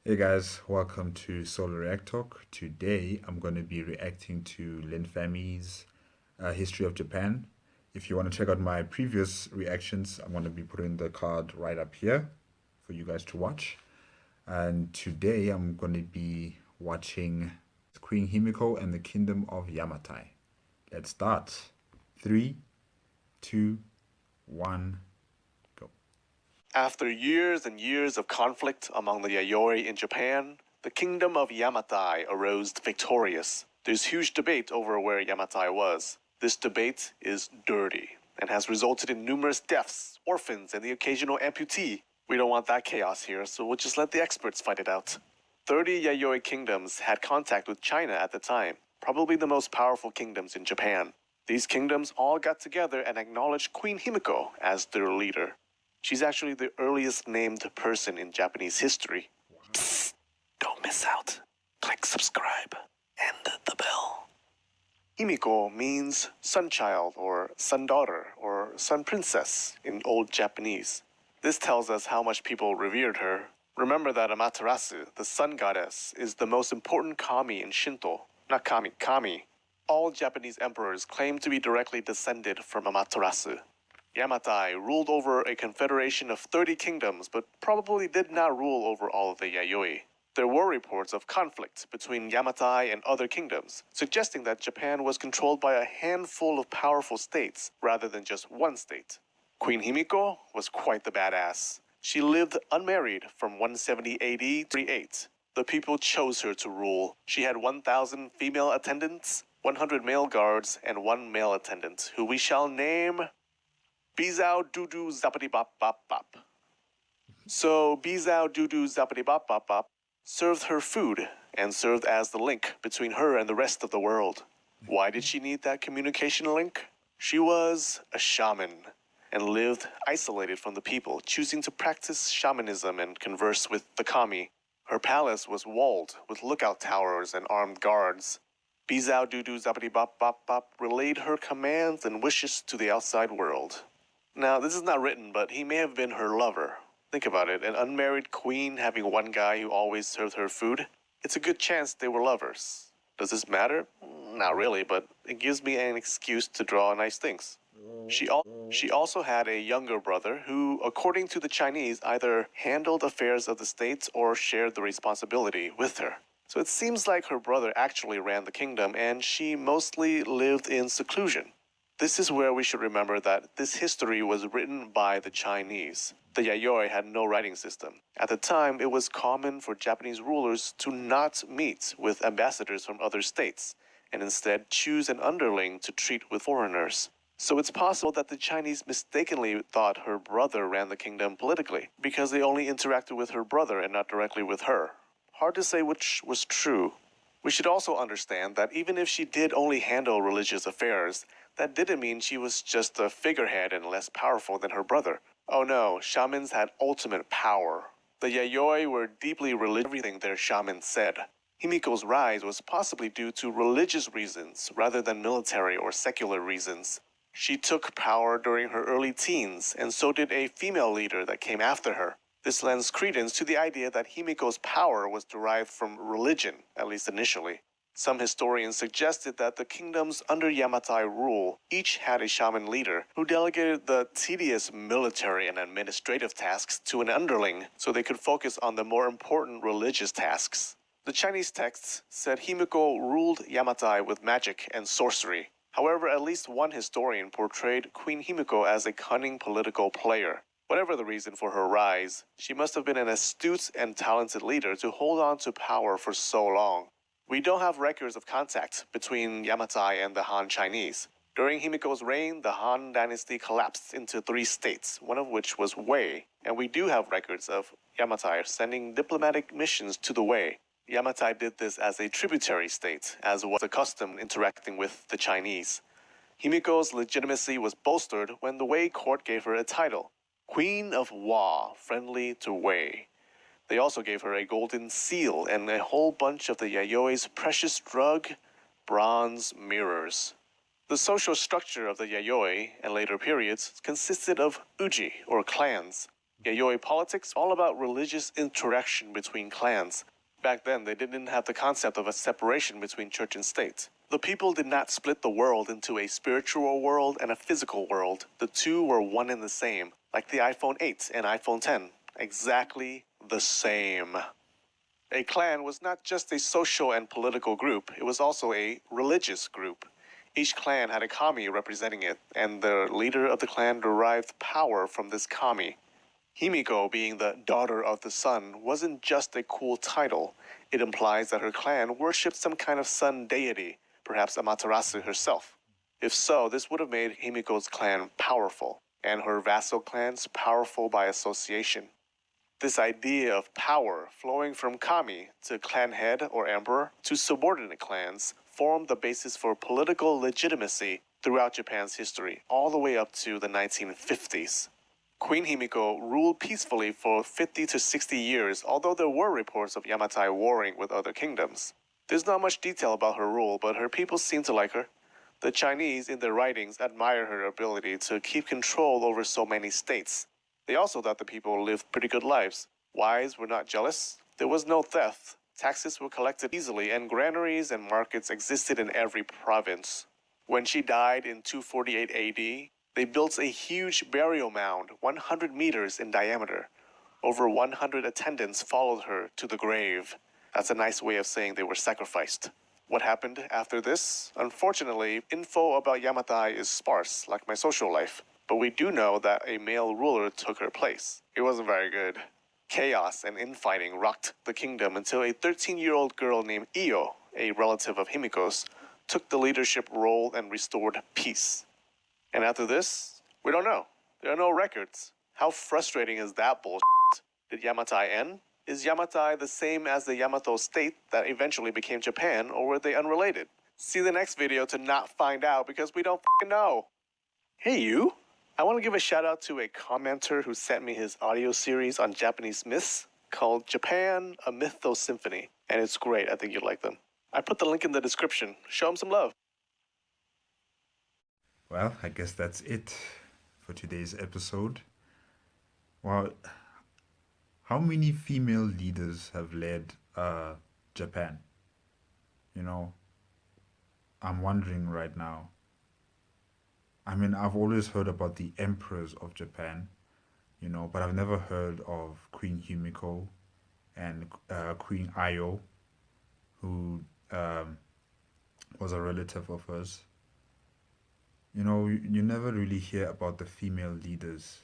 Hey guys, welcome to Solar React Talk. Today I'm going to be reacting to Lin Fami's History of Japan. If you want to check out my previous reactions, I'm going to be putting the card right up here for you guys to watch. And today I'm going to be watching Queen Himiko and the Kingdom of Yamatai. Let's start. Three, two, one, go. After years and years of conflict among the Yayoi in Japan, the Kingdom of Yamatai arose victorious. There's huge debate over where Yamatai was. This debate is dirty and has resulted in numerous deaths, orphans, and the occasional amputee. We don't want that chaos here, so we'll just let the experts fight it out. 30 Yayoi kingdoms had contact with China at the time, probably the most powerful kingdoms in Japan. These kingdoms all got together and acknowledged Queen Himiko as their leader. She's actually the earliest named person in Japanese history. Psst, don't miss out. Click subscribe and the bell. Himiko means sun child or sun daughter or sun princess in Old Japanese. This tells us how much people revered her. Remember that Amaterasu, the sun goddess, is the most important kami in Shinto. Not kami. All Japanese emperors claim to be directly descended from Amaterasu. Yamatai ruled over a confederation of 30 kingdoms, but probably did not rule over all of the Yayoi. There were reports of conflict between Yamatai and other kingdoms, suggesting that Japan was controlled by a handful of powerful states rather than just one state. Queen Himiko was quite the badass. She lived unmarried from 170 AD to 38. The people chose her to rule. She had 1,000 female attendants, 100 male guards, and 1 male attendant, who we shall name Bizao Dudu Zappity Bop Bop Bop. So Bizao Dudu Zappity Bop Bop Bop served her food and served as the link between her and the rest of the world. Why did she need that communication link? She was a shaman and lived isolated from the people, choosing to practice shamanism and converse with the kami. Her palace was walled with lookout towers and armed guards. Bizao Dudu Zappity Bop Bop Bop relayed her commands and wishes to the outside world. Now, this is not written, but he may have been her lover. Think about it, an unmarried queen having one guy who always served her food. It's a good chance they were lovers. Does this matter? Not really, but it gives me an excuse to draw nice things. She also had a younger brother who, according to the Chinese, either handled affairs of the state or shared the responsibility with her. So it seems like her brother actually ran the kingdom and she mostly lived in seclusion. This is where we should remember that this history was written by the Chinese. The Yayoi had no writing system. At the time, it was common for Japanese rulers to not meet with ambassadors from other states, and instead choose an underling to treat with foreigners. So it's possible that the Chinese mistakenly thought her brother ran the kingdom politically, because they only interacted with her brother and not directly with her. Hard to say which was true. We should also understand that even if she did only handle religious affairs, that didn't mean she was just a figurehead and less powerful than her brother. Oh no, shamans had ultimate power. The Yayoi were deeply religious in everything their shaman said. Himiko's rise was possibly due to religious reasons rather than military or secular reasons. She took power during her early teens, and so did a female leader that came after her. This lends credence to the idea that Himiko's power was derived from religion, at least initially. Some historians suggested that the kingdoms under Yamatai rule each had a shaman leader who delegated the tedious military and administrative tasks to an underling so they could focus on the more important religious tasks. The Chinese texts said Himiko ruled Yamatai with magic and sorcery. However, at least one historian portrayed Queen Himiko as a cunning political player. Whatever the reason for her rise, she must have been an astute and talented leader to hold on to power for so long. We don't have records of contact between Yamatai and the Han Chinese. During Himiko's reign, the Han dynasty collapsed into 3 states, one of which was Wei, and we do have records of Yamatai sending diplomatic missions to the Wei. Yamatai did this as a tributary state, as was the custom interacting with the Chinese. Himiko's legitimacy was bolstered when the Wei court gave her a title, Queen of Wa, friendly to Wei. They also gave her a golden seal and a whole bunch of the Yayoi's precious drug, bronze mirrors. The social structure of the Yayoi and later periods consisted of uji, or clans. Yayoi politics all about religious interaction between clans. Back then, they didn't have the concept of a separation between church and state. The people did not split the world into a spiritual world and a physical world. The two were one and the same, like the iPhone 8 and iPhone 10. Exactly the same. A clan was not just a social and political group, it was also a religious group. Each clan had a kami representing it, and the leader of the clan derived power from this kami. Himiko, being the daughter of the sun, wasn't just a cool title. It implies that her clan worshipped some kind of sun deity, perhaps Amaterasu herself. If so, this would have made Himiko's clan powerful, and her vassal clans powerful by association. This idea of power flowing from kami to clan head or emperor to subordinate clans formed the basis for political legitimacy throughout Japan's history, all the way up to the 1950s. Queen Himiko ruled peacefully for 50 to 60 years, although there were reports of Yamatai warring with other kingdoms. There's not much detail about her rule, but her people seem to like her. The Chinese, in their writings, admire her ability to keep control over so many states. They also thought the people lived pretty good lives. Wives were not jealous. There was no theft. Taxes were collected easily, and granaries and markets existed in every province. When she died in 248 AD, they built a huge burial mound, 100 meters in diameter. Over 100 attendants followed her to the grave. That's a nice way of saying they were sacrificed. What happened after this? Unfortunately, info about Yamatai is sparse, like my social life. But we do know that a male ruler took her place. It wasn't very good. Chaos and infighting rocked the kingdom until a 13-year-old girl named Io, a relative of Himiko's, took the leadership role and restored peace. And after this, we don't know. There are no records. How frustrating is that bullshit? Did Yamatai end? Is Yamatai the same as the Yamato state that eventually became Japan, or were they unrelated? See the next video to not find out because we don't f***ing know. Hey you! I want to give a shout out to a commenter who sent me his audio series on Japanese myths called Japan, a Mythos Symphony. And it's great, I think you'd like them. I put the link in the description. Show him some love. Well, I guess that's it for today's episode. Well, how many female leaders have led Japan? You know, I'm wondering right now. I mean, I've always heard about the emperors of Japan, you know, but I've never heard of Queen Himiko and Queen Io, who was a relative of hers. You know, you never really hear about the female leaders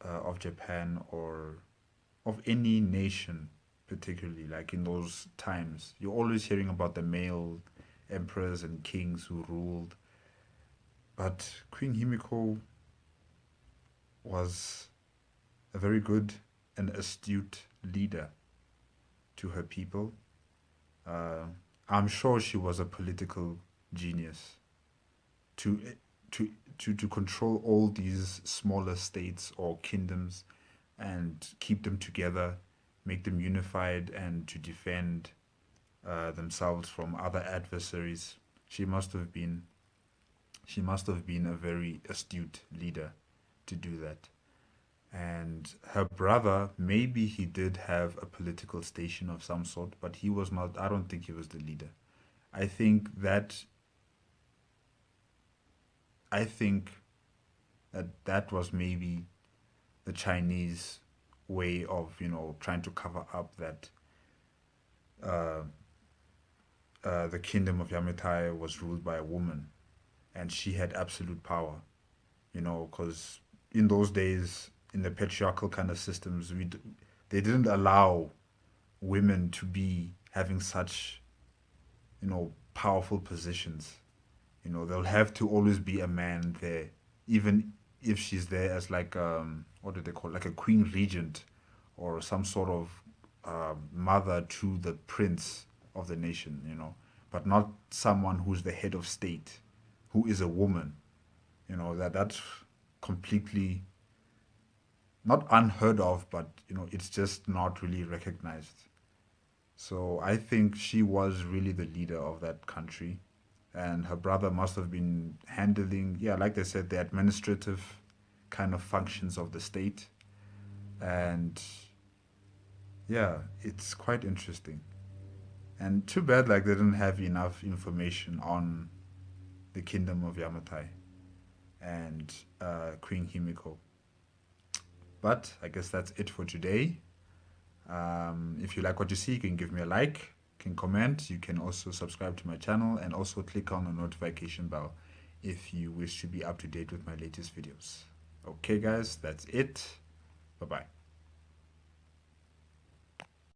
of Japan or of any nation, particularly, like in those times. You're always hearing about the male emperors and kings who ruled. But Queen Himiko was a very good and astute leader to her people. I'm sure she was a political genius to control all these smaller states or kingdoms and keep them together, make them unified, and to defend themselves from other adversaries. She must have been a very astute leader to do that. And her brother, maybe he did have a political station of some sort, but he was not, I don't think he was the leader. I think that that was maybe the Chinese way of, you know, trying to cover up that the kingdom of Yamatai was ruled by a woman, and she had absolute power, you know, because in those days, in the patriarchal kind of systems, they didn't allow women to be having such, you know, powerful positions. You know, there'll have to always be a man there, even if she's there as like what do they call it? Like a queen regent or some sort of mother to the prince of the nation, you know, but not someone who's the head of state, who is a woman. You know, that's completely not unheard of, but you know, it's just not really recognized. So I think she was really the leader of that country, and her brother must have been handling, yeah, like they said, the administrative kind of functions of the state. And yeah, it's quite interesting. And too bad like they didn't have enough information on the Kingdom of Yamatai and Queen Himiko. But I guess that's it for today. If you like what you see, you can give me a like, you can comment, you can also subscribe to my channel, and also click on the notification bell if you wish to be up to date with my latest videos. Okay guys, that's it. Bye bye.